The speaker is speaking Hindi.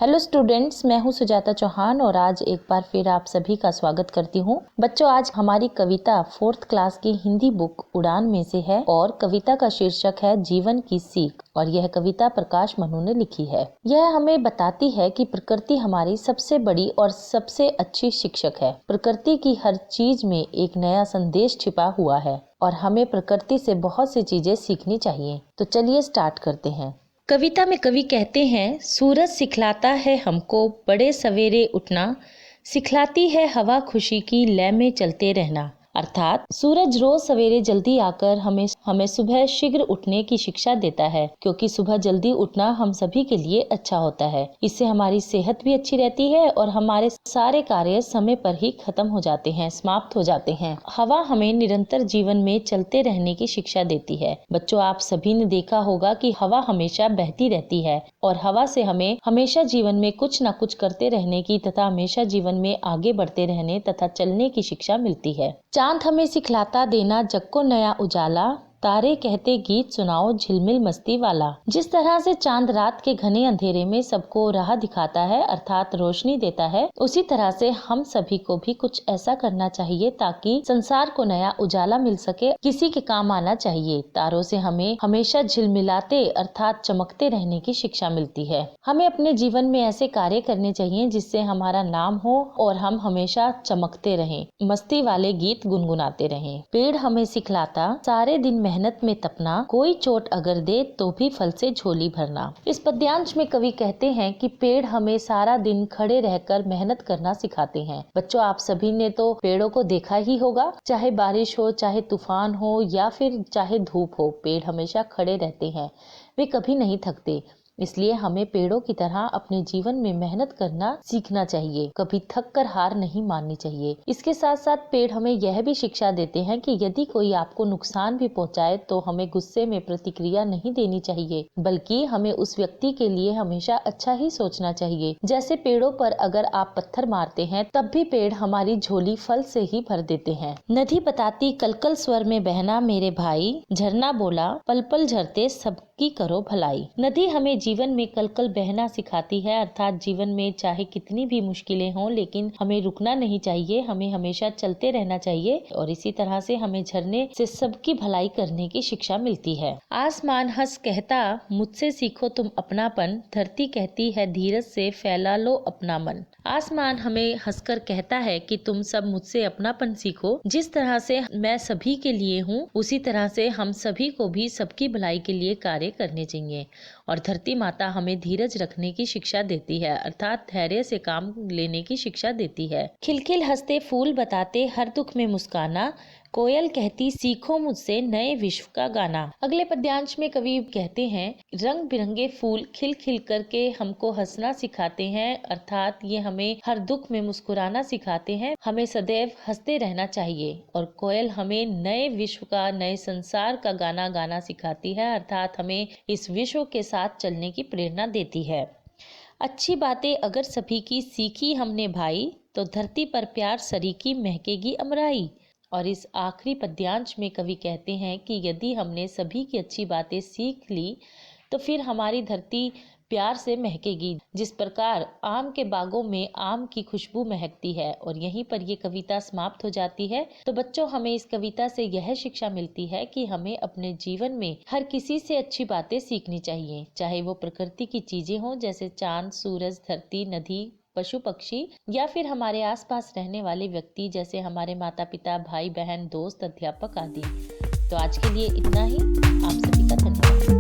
हेलो स्टूडेंट्स, मैं हूं सुजाता चौहान और आज एक बार फिर आप सभी का स्वागत करती हूं। बच्चों, आज हमारी कविता 4th क्लास की हिंदी बुक उड़ान में से है और कविता का शीर्षक है जीवन की सीख और यह कविता प्रकाश मनु ने लिखी है। यह हमें बताती है कि प्रकृति हमारी सबसे बड़ी और सबसे अच्छी शिक्षक है। प्रकृति की हर चीज में एक नया संदेश छिपा हुआ है और हमें प्रकृति से बहुत सी चीजें सीखनी चाहिए। तो चलिए स्टार्ट करते हैं। कविता में कवि कहते हैं, सूरज सिखलाता है हमको बड़े सवेरे उठना, सिखलाती है हवा खुशी की लय में चलते रहना। अर्थात सूरज रोज सवेरे जल्दी आकर हमें सुबह शीघ्र उठने की शिक्षा देता है, क्योंकि सुबह जल्दी उठना हम सभी के लिए अच्छा होता है। इससे हमारी सेहत भी अच्छी रहती है और हमारे सारे कार्य समय पर ही खत्म हो जाते हैं, समाप्त हो जाते हैं। हवा हमें निरंतर जीवन में चलते रहने की शिक्षा देती है। बच्चों, आप सभी ने देखा होगा कि हवा हमेशा बहती रहती है और हवा से हमें हमेशा जीवन में कुछ न कुछ करते रहने की तथा हमेशा जीवन में आगे बढ़ते रहने तथा चलने की शिक्षा मिलती है। चांद हमें सिखलाता देना जग को नया उजाला, तारे कहते गीत सुनाओ झिलमिल मस्ती वाला। जिस तरह से चांद रात के घने अंधेरे में सबको राह दिखाता है, अर्थात रोशनी देता है, उसी तरह से हम सभी को भी कुछ ऐसा करना चाहिए ताकि संसार को नया उजाला मिल सके, किसी के काम आना चाहिए। तारों से हमें हमेशा झिलमिलाते अर्थात चमकते रहने की शिक्षा मिलती है। हमें अपने जीवन में ऐसे कार्य करने चाहिए जिससे हमारा नाम हो और हम हमेशा चमकते रहें, मस्ती वाले गीत गुनगुनाते रहें। पेड़ हमें सिखलाता सारे दिन मेहनत में तपना, कोई चोट अगर दे तो भी फल से झोली भरना। इस पद्यांश में कवि कहते हैं कि पेड़ हमें सारा दिन खड़े रहकर मेहनत करना सिखाते हैं। बच्चों, आप सभी ने तो पेड़ों को देखा ही होगा, चाहे बारिश हो, चाहे तूफान हो या फिर चाहे धूप हो, पेड़ हमेशा खड़े रहते हैं, वे कभी नहीं थकते। इसलिए हमें पेड़ों की तरह अपने जीवन में मेहनत करना सीखना चाहिए, कभी थक कर हार नहीं माननी चाहिए। इसके साथ साथ पेड़ हमें यह भी शिक्षा देते हैं कि यदि कोई आपको नुकसान भी पहुंचाए तो हमें गुस्से में प्रतिक्रिया नहीं देनी चाहिए, बल्कि हमें उस व्यक्ति के लिए हमेशा अच्छा ही सोचना चाहिए। जैसे पेड़ों पर अगर आप पत्थर मारते हैं तब भी पेड़ हमारी झोली फल से ही भर देते हैं। नदी बताती कलकल स्वर में बहना मेरे भाई, झरना बोला पल पल झरते सबकी करो भलाई। नदी हमें जीवन में कलकल बहना सिखाती है, अर्थात जीवन में चाहे कितनी भी मुश्किलें हों लेकिन हमें रुकना नहीं चाहिए, हमें हमेशा चलते रहना चाहिए और इसी तरह से हमें झरने से सबकी भलाई करने की शिक्षा मिलती है। आसमान हंस कहता मुझसे सीखो तुम अपनापन, धरती कहती है धीरज से फैला लो अपना मन। आसमान हमें हंसकर कहता है कि तुम सब मुझसे अपनापन सीखो, जिस तरह से मैं सभी के लिए हूँ उसी तरह से हम सभी को भी सबकी भलाई के लिए कार्य करने चाहिए। और धरती माता हमें धीरज रखने की शिक्षा देती है, अर्थात धैर्य से काम लेने की शिक्षा देती है। खिलखिल हंसते फूल बताते हर दुख में मुस्काना, कोयल कहती सीखो मुझसे नए विश्व का गाना। अगले पद्यांश में कवि कहते हैं, रंग बिरंगे फूल खिल खिल करके हमको हंसना सिखाते हैं, अर्थात ये हमें हर दुख में मुस्कुराना सिखाते हैं, हमें सदैव हंसते रहना चाहिए। और कोयल हमें नए विश्व का, नए संसार का गाना गाना सिखाती है, अर्थात हमें इस विश्व के साथ चलने की प्रेरणा देती है। अच्छी बातें अगर सभी की सीखी हमने भाई, तो धरती पर प्यार सरीकी महकेगी अमराई। और इस आखिरी पद्यांश में कवि कहते हैं कि यदि हमने सभी की अच्छी बातें सीख ली तो फिर हमारी धरती प्यार से महकेगी, जिस प्रकार आम के बागों में आम की खुशबू महकती है। और यहीं पर ये कविता समाप्त हो जाती है। तो बच्चों, हमें इस कविता से यह शिक्षा मिलती है कि हमें अपने जीवन में हर किसी से अच्छी बातें सीखनी चाहिए, चाहे वो प्रकृति की चीजें हों जैसे चांद, सूरज, धरती, नदी, पशु पक्षी, या फिर हमारे आसपास रहने वाले व्यक्ति जैसे हमारे माता पिता, भाई बहन, दोस्त, अध्यापक आदि। तो आज के लिए इतना ही। आप सभी का धन्यवाद।